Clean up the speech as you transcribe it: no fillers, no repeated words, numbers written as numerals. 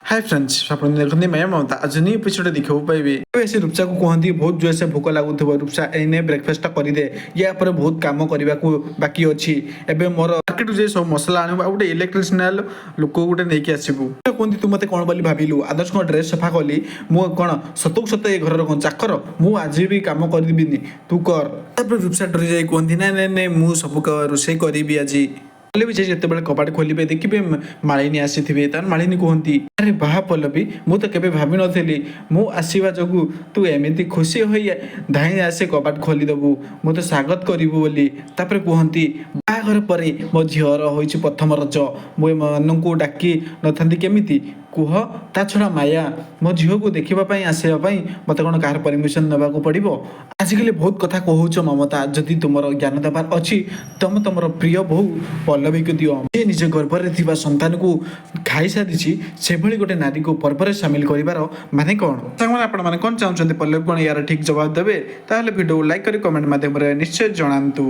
Hi friends ଆପଣ ଦେଖନ୍ତି मैं ममता आज न्यू एपिसोड देखियो पाइबे ऐसे रूपसा को कहती बहुत जोर से भोक लागुथबो रूपसा एने ब्रेकफास्ट कर दे या पर बहुत काम करबा को बाकी अछि एबे मोर मार्केट जे सब मसला आनिबा गोटे इलेक्ट्रिशियन लोक गोटे नेकी आसीबू कहती तू मते कोन बोली भाबिलु आदर्श को ड्रेस सफा कली मु कोन सतक सत ए घर कोन चाकर मु आज भी काम कर दिबिनी तू कर तापर रूपसा डरी जाई कहती ना नै मु सब रोषे करिबी आज पल्लवी जिते कपाट खोलिबे देखिए मालिनी आसी तार मालिनी कहती अरे बाहा पल्लवी मु तो केबे भाभी नथली मु आसीबा जगु तू एमिति खुशी होई धाई आसे कपाट खोलीदेबू मु तो स्वागत करिबू बोली तापर कहती बाहाघर परे मो झीर होइछि प्रथम रज मु एमानंकु डाकी नथांती केमिति कुह ता छड़ा माया मो झील को देखापी आसवाई मत कौन कह परमिशन नवा पड़ो आजिकल बहुत कथा कहूच ममता जदि तुम ज्ञान देवार अच्छी तुम तुम प्रिय बहु पल्लवी को दियो जे निज गर्भर संतान को खाई सारी से गोटे नारी को पर्व सामिल कर माने कौन आपने कौन चाहते पल्लवी कौन यार ठीक जवाब देवे ताहले वीडियो लाइक कर कमेंट माध्यम निश्चय जनातु।